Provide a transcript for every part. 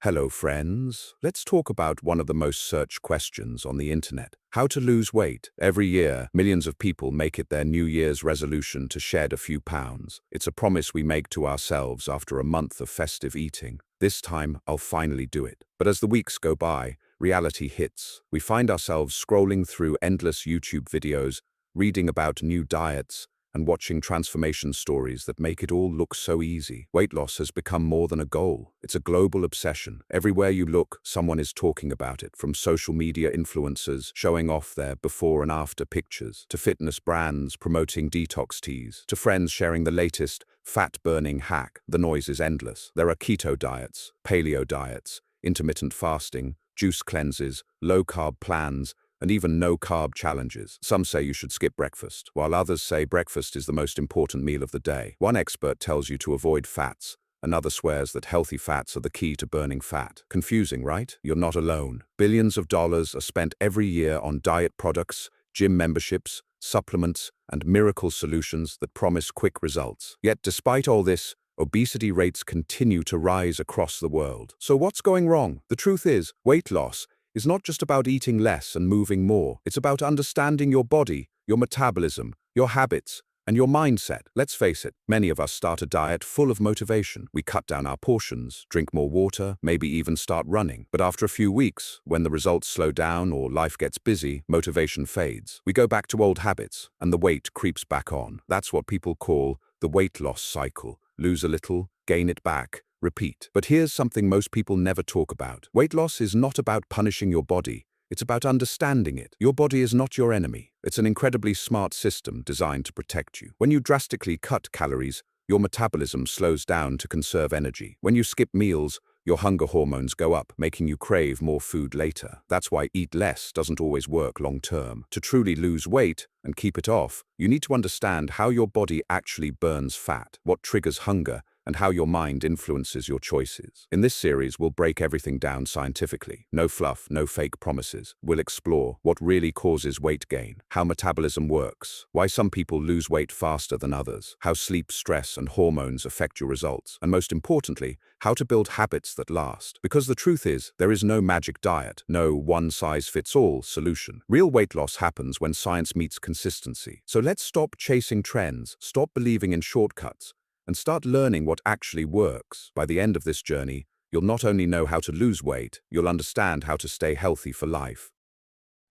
Hello, friends. Let's talk about one of the most searched questions on the internet. How to lose weight. Every year, millions of people make it their New Year's resolution to shed a few pounds. It's a promise we make to ourselves after a month of festive eating. This time, I'll finally do it. But as the weeks go by, reality hits. We find ourselves scrolling through endless YouTube videos, reading about new diets, and watching transformation stories that make it all look so easy. Weight loss has become more than a goal. It's a global obsession. Everywhere you look, someone is talking about it, from social media influencers showing off their before and after pictures, to fitness brands promoting detox teas, to friends sharing the latest fat-burning hack. The noise is endless. There are keto diets, paleo diets, intermittent fasting, juice cleanses, low-carb plans, and even no-carb challenges. Some say you should skip breakfast, while others say breakfast is the most important meal of the day. One expert tells you to avoid fats. Another swears that healthy fats are the key to burning fat. Confusing, right? You're not alone. Billions of dollars are spent every year on diet products, gym memberships, supplements, and miracle solutions that promise quick results. Yet despite all this, obesity rates continue to rise across the world. So what's going wrong? The truth is, weight loss is not just about eating less and moving more. It's about understanding your body, your metabolism, your habits, and your mindset. Let's face it, many of us start a diet full of motivation. We cut down our portions, drink more water, maybe even start running. But after a few weeks, when the results slow down or life gets busy, motivation fades. We go back to old habits, and the weight creeps back on. That's what people call the weight loss cycle. Lose a little, gain it back, repeat. But here's something most people never talk about. Weight loss is not about punishing your body. It's about understanding it. Your body is not your enemy. It's an incredibly smart system designed to protect you. When you drastically cut calories, your metabolism slows down to conserve energy. When you skip meals, your hunger hormones go up, making you crave more food later. That's why eat less doesn't always work long term. To truly lose weight and keep it off, you need to understand how your body actually burns fat, what triggers hunger, and how your mind influences your choices. In this series, we'll break everything down scientifically. No fluff, no fake promises. We'll explore what really causes weight gain, how metabolism works, why some people lose weight faster than others, how sleep, stress, and hormones affect your results, and most importantly, how to build habits that last. Because the truth is, there is no magic diet, no one-size-fits-all solution. Real weight loss happens when science meets consistency. So let's stop chasing trends, stop believing in shortcuts, and start learning what actually works. By the end of this journey, you'll not only know how to lose weight, you'll understand how to stay healthy for life.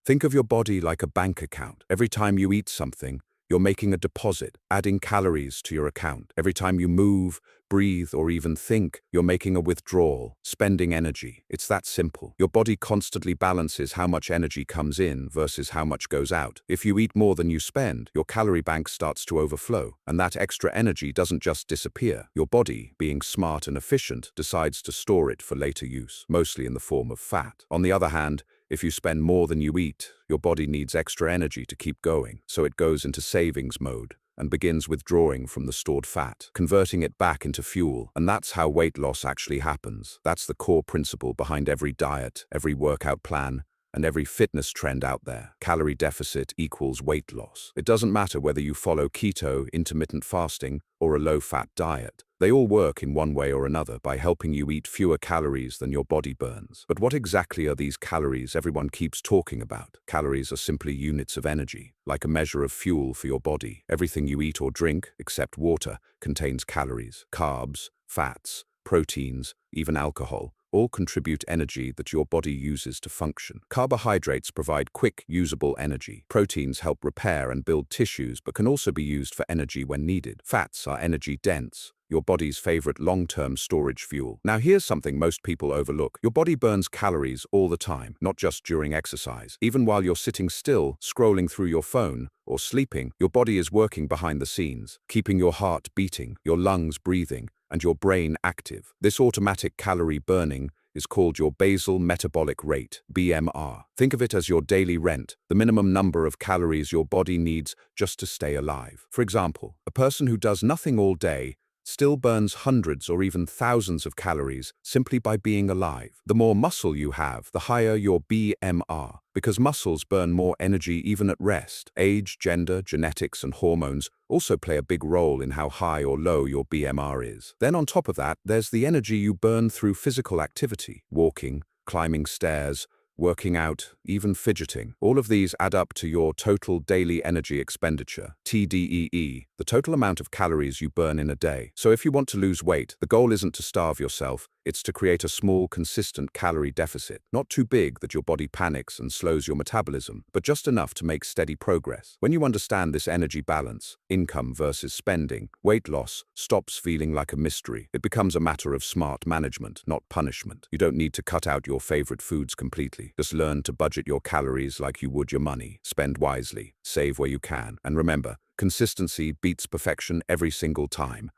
Think of your body like a bank account. Every time you eat something, you're making a deposit, adding calories to your account. Every time you move, breathe, or even think, you're making a withdrawal, spending energy. It's that simple. Your body constantly balances how much energy comes in versus how much goes out. If you eat more than you spend, your calorie bank starts to overflow, and that extra energy doesn't just disappear. Your body, being smart and efficient, decides to store it for later use, mostly in the form of fat. On the other hand, if you spend more than you eat, your body needs extra energy to keep going, so it goes into savings mode and begins withdrawing from the stored fat, converting it back into fuel. And that's how weight loss actually happens. That's the core principle behind every diet, every workout plan, and every fitness trend out there. Calorie deficit equals weight loss. It doesn't matter whether you follow keto, intermittent fasting, or a low-fat diet. They all work in one way or another by helping you eat fewer calories than your body burns. But what exactly are these calories everyone keeps talking about? Calories are simply units of energy, like a measure of fuel for your body. Everything you eat or drink, except water, contains calories. Carbs, fats, proteins, even alcohol, all contribute energy that your body uses to function. Carbohydrates provide quick, usable energy. Proteins help repair and build tissues but can also be used for energy when needed. Fats are energy-dense, your body's favorite long-term storage fuel. Now here's something most people overlook. Your body burns calories all the time, not just during exercise. Even while you're sitting still, scrolling through your phone, or sleeping, your body is working behind the scenes, keeping your heart beating, your lungs breathing, and your brain active. This automatic calorie burning is called your basal metabolic rate, BMR. Think of it as your daily rent, the minimum number of calories your body needs just to stay alive. For example, a person who does nothing all day still burns hundreds or even thousands of calories simply by being alive. The more muscle you have, the higher your BMR, because muscles burn more energy even at rest. Age, gender, genetics, and hormones also play a big role in how high or low your BMR is. Then on top of that, there's the energy you burn through physical activity, walking, climbing stairs, working out, even fidgeting. All of these add up to your total daily energy expenditure, TDEE, the total amount of calories you burn in a day. So if you want to lose weight, the goal isn't to starve yourself, it's to create a small, consistent calorie deficit. Not too big that your body panics and slows your metabolism, but just enough to make steady progress. When you understand this energy balance, income versus spending, weight loss stops feeling like a mystery. It becomes a matter of smart management, not punishment. You don't need to cut out your favorite foods completely. Just learn to budget your calories like you would your money. Spend wisely, save where you can, and remember, consistency beats perfection every single time.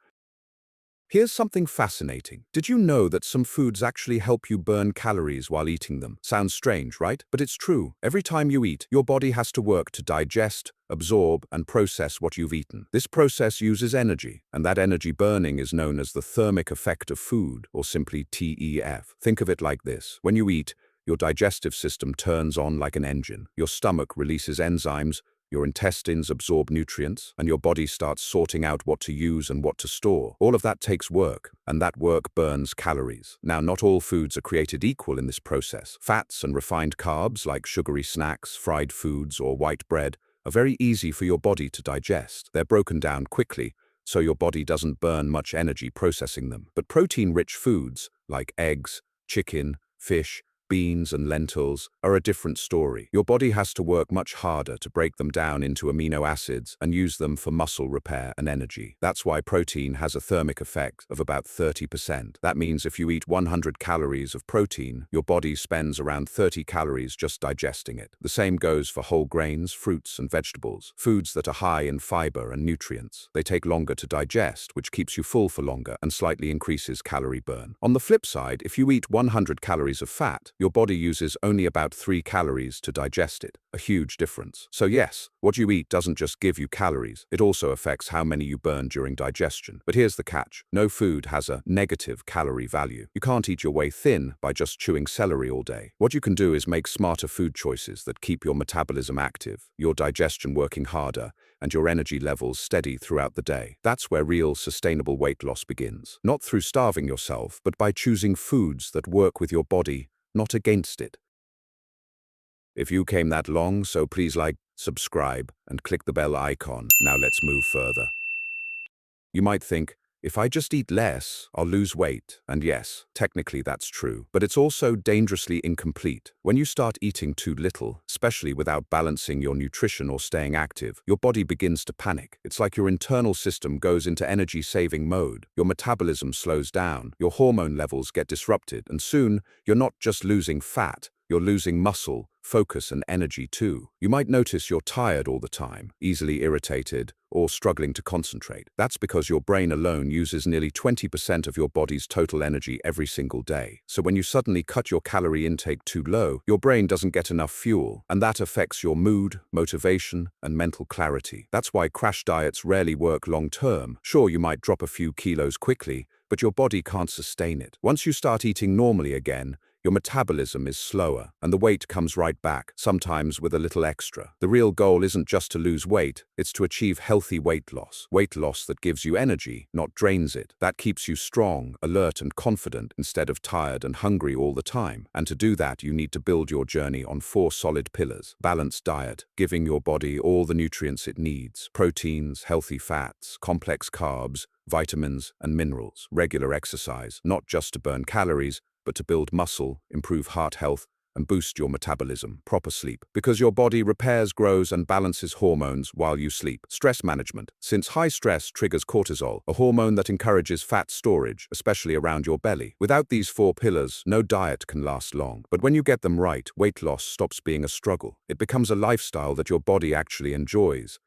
Here's something fascinating. Did you know that some foods actually help you burn calories while eating them? Sounds strange, right? But it's true. Every time you eat, your body has to work to digest, absorb, and process what you've eaten. This process uses energy, and that energy burning is known as the thermic effect of food, or simply TEF. Think of it like this. When you eat, your digestive system turns on like an engine. Your stomach releases enzymes, your intestines absorb nutrients, and your body starts sorting out what to use and what to store. All of that takes work, and that work burns calories. Now, not all foods are created equal in this process. Fats and refined carbs, like sugary snacks, fried foods, or white bread, are very easy for your body to digest. They're broken down quickly, so your body doesn't burn much energy processing them. But protein-rich foods, like eggs, chicken, fish, beans and lentils are a different story. Your body has to work much harder to break them down into amino acids and use them for muscle repair and energy. That's why protein has a thermic effect of about 30%. That means if you eat 100 calories of protein, your body spends around 30 calories just digesting it. The same goes for whole grains, fruits and vegetables, foods that are high in fiber and nutrients. They take longer to digest, which keeps you full for longer and slightly increases calorie burn. On the flip side, if you eat 100 calories of fat, your body uses only about 3 calories to digest it, a huge difference. So yes, what you eat doesn't just give you calories, it also affects how many you burn during digestion. But here's the catch. No food has a negative calorie value. You can't eat your way thin by just chewing celery all day. What you can do is make smarter food choices that keep your metabolism active, your digestion working harder, and your energy levels steady throughout the day. That's where real sustainable weight loss begins. Not through starving yourself, but by choosing foods that work with your body, not against it. If you came that long, so please like, subscribe, and click the bell icon. Now let's move further. You might think, if I just eat less, I'll lose weight. And yes, technically that's true. But it's also dangerously incomplete. When you start eating too little, especially without balancing your nutrition or staying active, your body begins to panic. It's like your internal system goes into energy-saving mode. Your metabolism slows down, your hormone levels get disrupted, and soon, you're not just losing fat, you're losing muscle, focus, and energy too. You might notice you're tired all the time, easily irritated, or struggling to concentrate. That's because your brain alone uses nearly 20% of your body's total energy every single day. So when you suddenly cut your calorie intake too low, your brain doesn't get enough fuel, and that affects your mood, motivation, and mental clarity. That's why crash diets rarely work long-term. Sure, you might drop a few kilos quickly, but your body can't sustain it. Once you start eating normally again, your metabolism is slower, and the weight comes right back, sometimes with a little extra. The real goal isn't just to lose weight, it's to achieve healthy weight loss that gives you energy, not drains it. That keeps you strong, alert, and confident instead of tired and hungry all the time. And to do that, you need to build your journey on 4 solid pillars. Balanced diet, giving your body all the nutrients it needs, proteins, healthy fats, complex carbs, vitamins, and minerals. Regular exercise, not just to burn calories, but to build muscle, improve heart health, and boost your metabolism. Proper sleep, because your body repairs, grows, and balances hormones while you sleep. Stress management, since high stress triggers cortisol, a hormone that encourages fat storage, especially around your belly. Without these 4 pillars, no diet can last long. But when you get them right, weight loss stops being a struggle. It becomes a lifestyle that your body actually enjoys.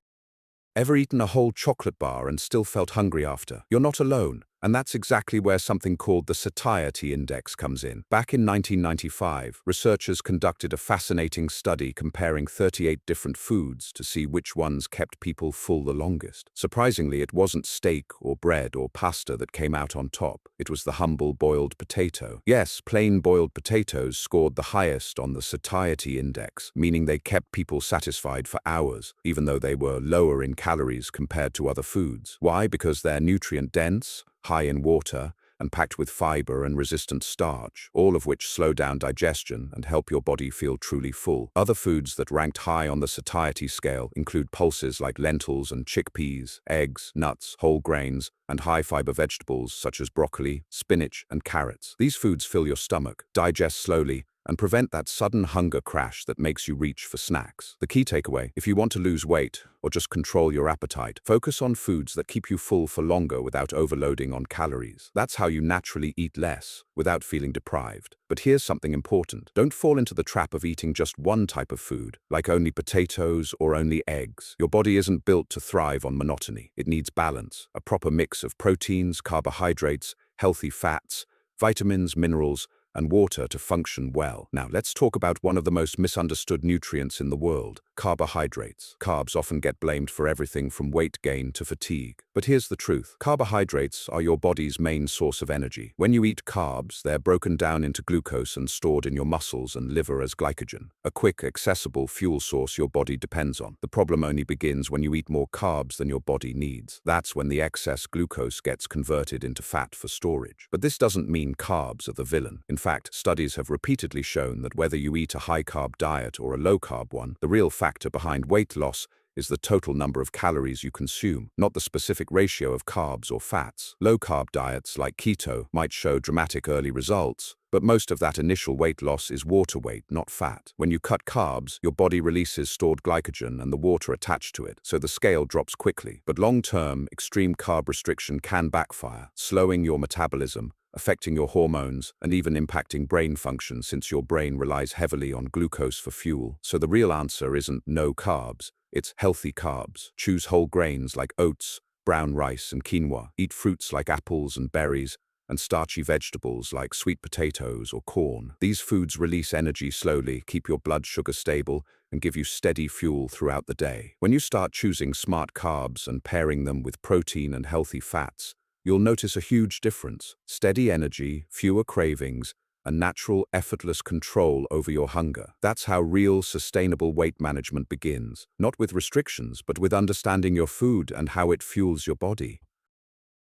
Ever eaten a whole chocolate bar and still felt hungry after? You're not alone. And that's exactly where something called the satiety index comes in. Back in 1995, researchers conducted a fascinating study comparing 38 different foods to see which ones kept people full the longest. Surprisingly, it wasn't steak or bread or pasta that came out on top. It was the humble boiled potato. Yes, plain boiled potatoes scored the highest on the satiety index, meaning they kept people satisfied for hours, even though they were lower in calories compared to other foods. Why? Because they're nutrient-dense, high in water, and packed with fiber and resistant starch, all of which slow down digestion and help your body feel truly full. Other foods that ranked high on the satiety scale include pulses like lentils and chickpeas, eggs, nuts, whole grains, and high-fiber vegetables such as broccoli, spinach, and carrots. These foods fill your stomach, digest slowly, and prevent that sudden hunger crash that makes you reach for snacks. The key takeaway: if you want to lose weight or just control your appetite, focus on foods that keep you full for longer without overloading on calories. That's how you naturally eat less without feeling deprived. But here's something important. Don't fall into the trap of eating just one type of food, like only potatoes or only eggs. Your body isn't built to thrive on monotony. It needs balance, a proper mix of proteins, carbohydrates, healthy fats, vitamins, minerals, and water to function well. Now, let's talk about one of the most misunderstood nutrients in the world: carbohydrates. Carbs often get blamed for everything from weight gain to fatigue. But here's the truth. Carbohydrates are your body's main source of energy. When you eat carbs, they're broken down into glucose and stored in your muscles and liver as glycogen, a quick, accessible fuel source your body depends on. The problem only begins when you eat more carbs than your body needs. That's when the excess glucose gets converted into fat for storage. But this doesn't mean carbs are the villain. In fact, studies have repeatedly shown that whether you eat a high-carb diet or a low-carb one, the real factor behind weight loss is the total number of calories you consume, not the specific ratio of carbs or fats. Low-carb diets like keto might show dramatic early results, but most of that initial weight loss is water weight, not fat. When you cut carbs, your body releases stored glycogen and the water attached to it, so the scale drops quickly. But long-term, extreme carb restriction can backfire, slowing your metabolism, affecting your hormones, and even impacting brain function, since your brain relies heavily on glucose for fuel. So the real answer isn't no carbs, it's healthy carbs. Choose whole grains like oats, brown rice, and quinoa. Eat fruits like apples and berries, and starchy vegetables like sweet potatoes or corn. These foods release energy slowly, keep your blood sugar stable, and give you steady fuel throughout the day. When you start choosing smart carbs and pairing them with protein and healthy fats, you'll notice a huge difference: steady energy, fewer cravings, and natural, effortless control over your hunger. That's how real, sustainable weight management begins, not with restrictions, but with understanding your food and how it fuels your body.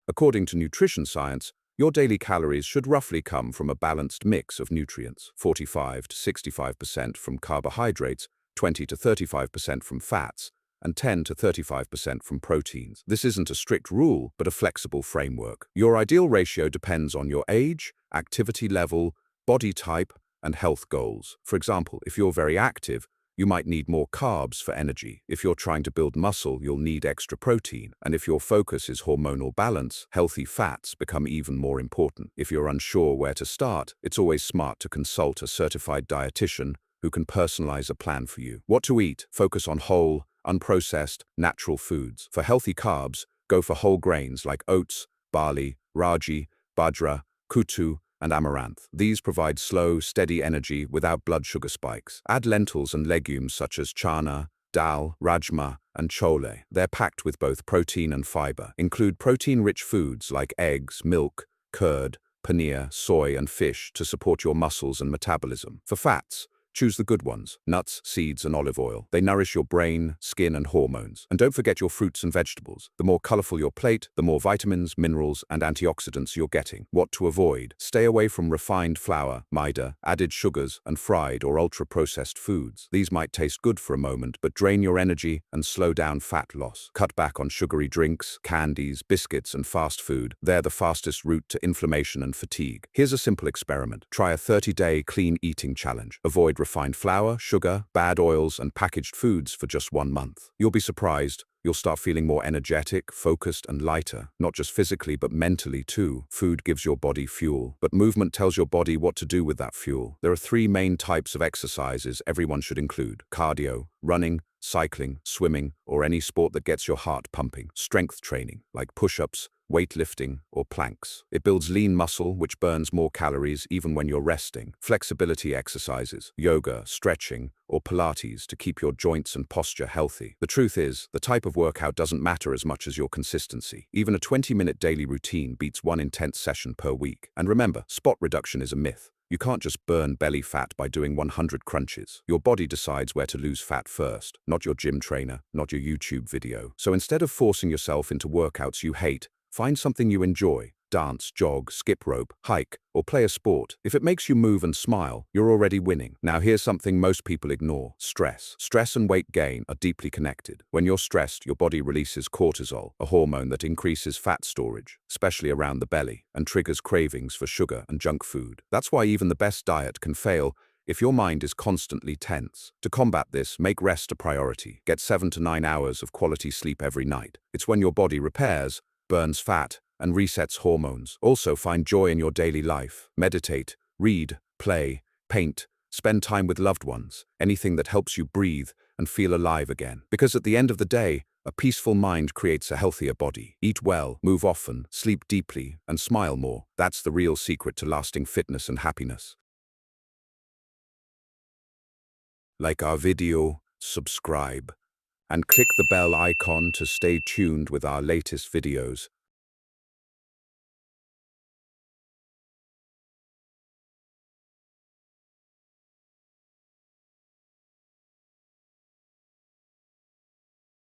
According to nutrition science, your daily calories should roughly come from a balanced mix of nutrients: 45 to 65% from carbohydrates, 20 to 35% from fats, and 10 to 35% from proteins. This isn't a strict rule, but a flexible framework. Your ideal ratio depends on your age, activity level, body type, and health goals. For example, if you're very active, you might need more carbs for energy. If you're trying to build muscle, you'll need extra protein. And if your focus is hormonal balance, healthy fats become even more important. If you're unsure where to start, it's always smart to consult a certified dietitian who can personalize a plan for you. What to eat: focus on whole, unprocessed, natural foods. For healthy carbs, go for whole grains like oats, barley, ragi, bajra, kutu, and amaranth. These provide slow, steady energy without blood sugar spikes. Add lentils and legumes such as chana, dal, rajma, and chole. They're packed with both protein and fiber. Include protein-rich foods like eggs, milk, curd, paneer, soy, and fish to support your muscles and metabolism. For fats, choose the good ones: nuts, seeds, and olive oil. They nourish your brain, skin, and hormones. And don't forget your fruits and vegetables. The more colorful your plate, the more vitamins, minerals, and antioxidants you're getting. What to avoid: stay away from refined flour, maida, added sugars, and fried or ultra-processed foods. These might taste good for a moment, but drain your energy and slow down fat loss. Cut back on sugary drinks, candies, biscuits, and fast food. They're the fastest route to inflammation and fatigue. Here's a simple experiment. Try a 30-day clean eating challenge. Avoid refined flour, sugar, bad oils, and packaged foods for just 1 month. You'll be surprised. You'll start feeling more energetic, focused, and lighter, not just physically, but mentally too. Food gives your body fuel, but movement tells your body what to do with that fuel. There are 3 main types of exercises everyone should include: cardio, running, cycling, swimming, or any sport that gets your heart pumping; strength training, like push-ups, weightlifting, or planks. It builds lean muscle, which burns more calories even when you're resting. Flexibility exercises, yoga, stretching, or Pilates to keep your joints and posture healthy. The truth is, the type of workout doesn't matter as much as your consistency. Even a 20-minute daily routine beats one intense session per week. And remember, spot reduction is a myth. You can't just burn belly fat by doing 100 crunches. Your body decides where to lose fat first, not your gym trainer, not your YouTube video. So instead of forcing yourself into workouts you hate, find something you enjoy. Dance, jog, skip rope, hike, or play a sport. If it makes you move and smile, you're already winning. Now here's something most people ignore: stress. Stress and weight gain are deeply connected. When you're stressed, your body releases cortisol, a hormone that increases fat storage, especially around the belly, and triggers cravings for sugar and junk food. That's why even the best diet can fail if your mind is constantly tense. To combat this, make rest a priority. Get 7 to 9 hours of quality sleep every night. It's when your body repairs, burns fat, and resets hormones. Also, find joy in your daily life. Meditate, read, play, paint, spend time with loved ones, anything that helps you breathe and feel alive again. Because at the end of the day, a peaceful mind creates a healthier body. Eat well, move often, sleep deeply, and smile more. That's the real secret to lasting fitness and happiness. Like our video, subscribe, and click the bell icon to stay tuned with our latest videos.